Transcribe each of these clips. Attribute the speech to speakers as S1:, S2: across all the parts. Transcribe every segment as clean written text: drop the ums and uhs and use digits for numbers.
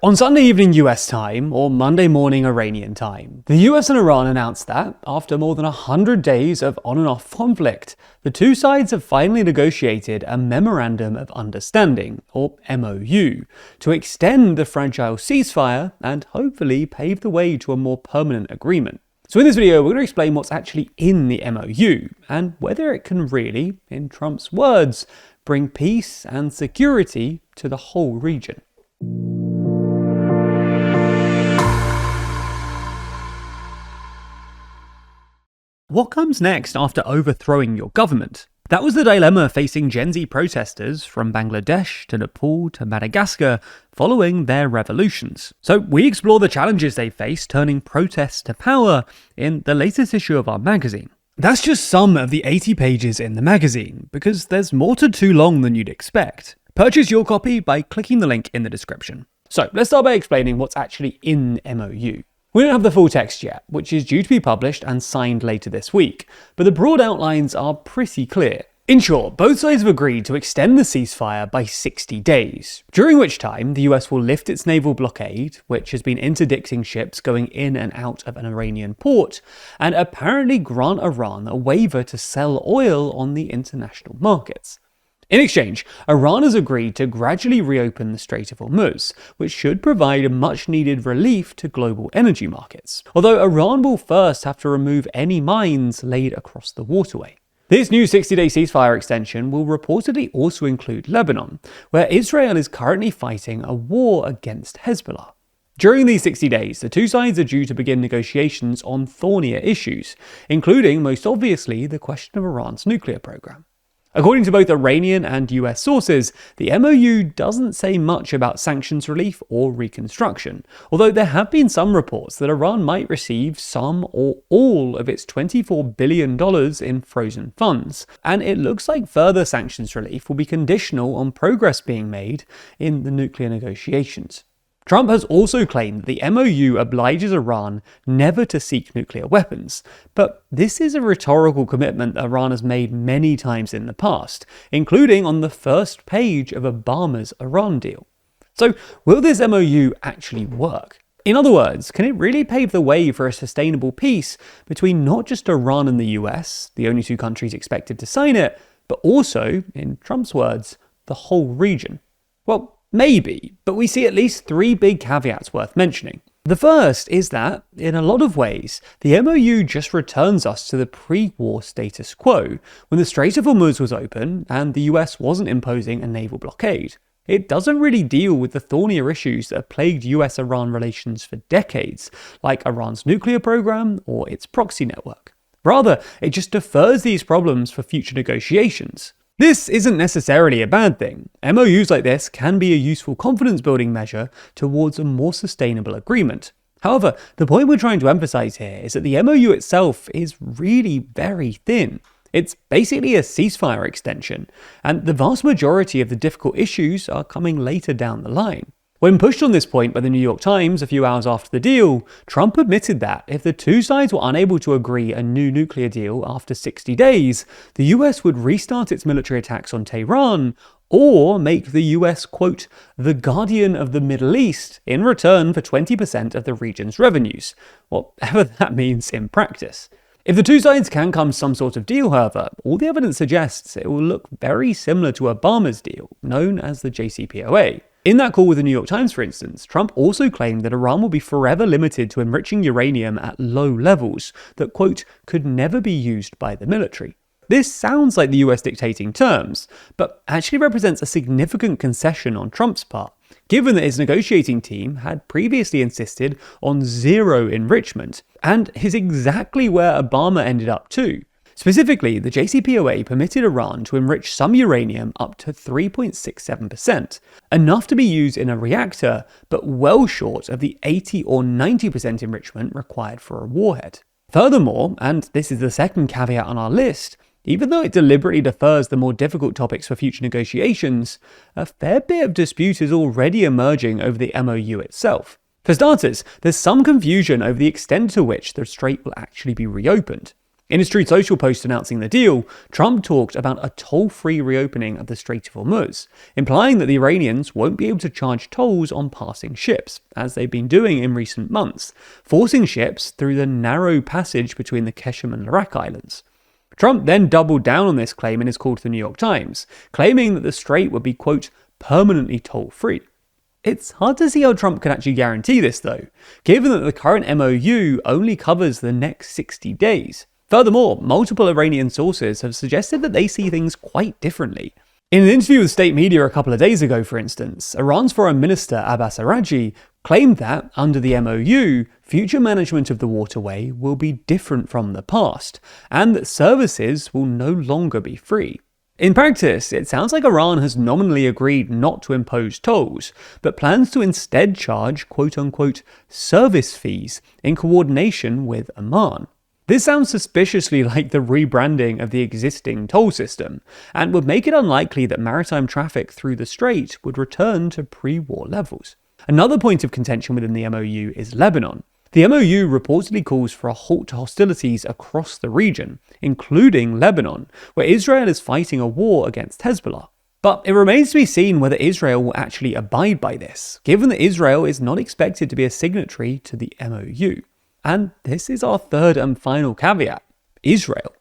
S1: On Sunday evening US time, or Monday morning Iranian time, the US and Iran announced that, after more than 100 days of on and off conflict, the two sides have finally negotiated a Memorandum of Understanding, or MOU, to extend the fragile ceasefire and hopefully pave the way to a more permanent agreement. So in this video, we're going to explain what's actually in the MOU, and whether it can really, in Trump's words, bring peace and security to the whole region. What comes next after overthrowing your government? That was the dilemma facing Gen Z protesters from Bangladesh to Nepal to Madagascar following their revolutions. So we explore the challenges they faced turning protests to power in the latest issue of our magazine. That's just some of the 80 pages in the magazine, because there's more to Too Long than you'd expect. Purchase your copy by clicking the link in the description. So let's start by explaining what's actually in MOU. We don't have the full text yet, which is due to be published and signed later this week, but the broad outlines are pretty clear. In short, both sides have agreed to extend the ceasefire by 60 days, during which time the US will lift its naval blockade, which has been interdicting ships going in and out of an Iranian port, and apparently grant Iran a waiver to sell oil on the international markets. In exchange, Iran has agreed to gradually reopen the Strait of Hormuz, which should provide a much-needed relief to global energy markets, although Iran will first have to remove any mines laid across the waterway. This new 60-day ceasefire extension will reportedly also include Lebanon, where Israel is currently fighting a war against Hezbollah. During these 60 days, the two sides are due to begin negotiations on thornier issues, including, most obviously, the question of Iran's nuclear program. According to both Iranian and US sources, the MOU doesn't say much about sanctions relief or reconstruction, although there have been some reports that Iran might receive some or all of its $24 billion in frozen funds, and it looks like further sanctions relief will be conditional on progress being made in the nuclear negotiations. Trump has also claimed that the MOU obliges Iran never to seek nuclear weapons, but this is a rhetorical commitment that Iran has made many times in the past, including on the first page of Obama's Iran deal. So, will this MOU actually work? In other words, can it really pave the way for a sustainable peace between not just Iran and the US, the only two countries expected to sign it, but also, in Trump's words, the whole region? Well, maybe, but we see at least three big caveats worth mentioning. The first is that, in a lot of ways, the MOU just returns us to the pre-war status quo, when the Strait of Hormuz was open and the US wasn't imposing a naval blockade. It doesn't really deal with the thornier issues that have plagued US-Iran relations for decades, like Iran's nuclear program or its proxy network. Rather, it just defers these problems for future negotiations. This isn't necessarily a bad thing. MOUs like this can be a useful confidence-building measure towards a more sustainable agreement. However, the point we're trying to emphasize here is that the MOU itself is really very thin. It's basically a ceasefire extension, and the vast majority of the difficult issues are coming later down the line. When pushed on this point by the New York Times a few hours after the deal, Trump admitted that if the two sides were unable to agree a new nuclear deal after 60 days, the US would restart its military attacks on Tehran or make the US, quote, the guardian of the Middle East in return for 20% of the region's revenues, whatever that means in practice. If the two sides can come to some sort of deal, however, all the evidence suggests it will look very similar to Obama's deal, known as the JCPOA. In that call with the New York Times, for instance, Trump also claimed that Iran will be forever limited to enriching uranium at low levels that, quote, could never be used by the military. This sounds like the US dictating terms, but actually represents a significant concession on Trump's part, given that his negotiating team had previously insisted on zero enrichment, and is exactly where Obama ended up too. Specifically, the JCPOA permitted Iran to enrich some uranium up to 3.67%, enough to be used in a reactor, but well short of the 80 or 90% enrichment required for a warhead. Furthermore, and this is the second caveat on our list, even though it deliberately defers the more difficult topics for future negotiations, a fair bit of dispute is already emerging over the MOU itself. For starters, there's some confusion over the extent to which the strait will actually be reopened. In his Truth Social post announcing the deal, Trump talked about a toll-free reopening of the Strait of Hormuz, implying that the Iranians won't be able to charge tolls on passing ships, as they've been doing in recent months, forcing ships through the narrow passage between the Qeshm and Larak Islands. Trump then doubled down on this claim in his call to the New York Times, claiming that the strait would be, quote, permanently toll-free. It's hard to see how Trump can actually guarantee this, though, given that the current MOU only covers the next 60 days. Furthermore, multiple Iranian sources have suggested that they see things quite differently. In an interview with state media a couple of days ago, for instance, Iran's foreign minister Abbas Araghchi claimed that, under the MOU, future management of the waterway will be different from the past, and that services will no longer be free. In practice, it sounds like Iran has nominally agreed not to impose tolls, but plans to instead charge quote-unquote service fees in coordination with Oman. This sounds suspiciously like the rebranding of the existing toll system, and would make it unlikely that maritime traffic through the strait would return to pre-war levels. Another point of contention within the MOU is Lebanon. The MOU reportedly calls for a halt to hostilities across the region, including Lebanon, where Israel is fighting a war against Hezbollah. But it remains to be seen whether Israel will actually abide by this, given that Israel is not expected to be a signatory to the MOU. And this is our third and final caveat: Israel.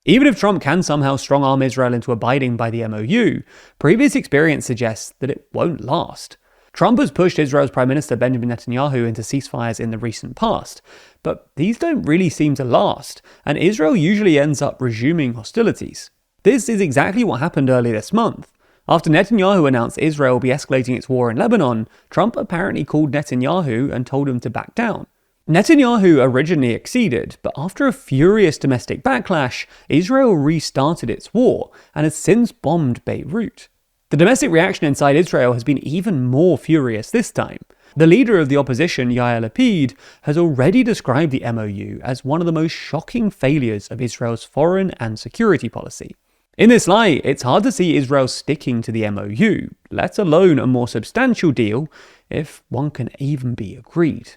S1: Even if Trump can somehow strong-arm Israel into abiding by the MOU, previous experience suggests that it won't last. Trump has pushed Israel's Prime Minister Benjamin Netanyahu into ceasefires in the recent past, but these don't really seem to last, and Israel usually ends up resuming hostilities. This is exactly what happened earlier this month. After Netanyahu announced Israel will be escalating its war in Lebanon, Trump apparently called Netanyahu and told him to back down. Netanyahu originally acceded, but after a furious domestic backlash, Israel restarted its war and has since bombed Beirut. The domestic reaction inside Israel has been even more furious this time. The leader of the opposition, Yair Lapid, has already described the MOU as one of the most shocking failures of Israel's foreign and security policy. In this light, it's hard to see Israel sticking to the MOU, let alone a more substantial deal, if one can even be agreed.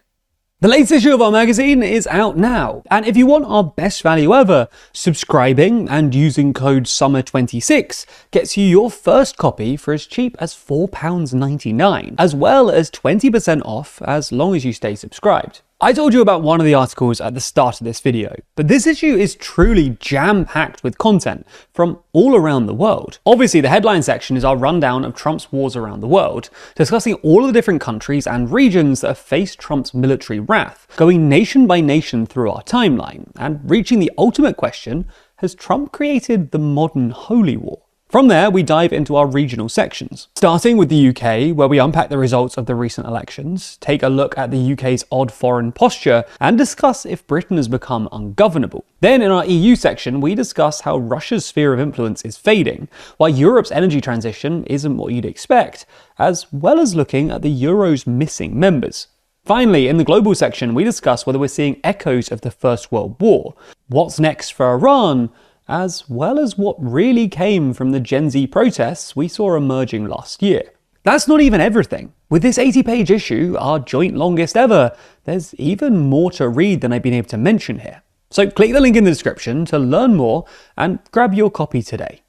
S1: The latest issue of our magazine is out now, and if you want our best value ever, subscribing and using code SUMMER26 gets you your first copy for as cheap as £4.99, as well as 20% off as long as you stay subscribed. I told you about one of the articles at the start of this video, but this issue is truly jam-packed with content from all around the world. Obviously, the headline section is our rundown of Trump's wars around the world, discussing all of the different countries and regions that have faced Trump's military wrath, going nation by nation through our timeline, and reaching the ultimate question: has Trump created the modern holy war? From there, we dive into our regional sections, starting with the UK, where we unpack the results of the recent elections, take a look at the UK's odd foreign posture, and discuss if Britain has become ungovernable. Then in our EU section, we discuss how Russia's sphere of influence is fading, while Europe's energy transition isn't what you'd expect, as well as looking at the Euro's missing members. Finally, in the global section, we discuss whether we're seeing echoes of the First World War, what's next for Iran, as well as what really came from the Gen Z protests we saw emerging last year. That's not even everything. With this 80-page issue, our joint longest ever, there's even more to read than I've been able to mention here. So click the link in the description to learn more and grab your copy today.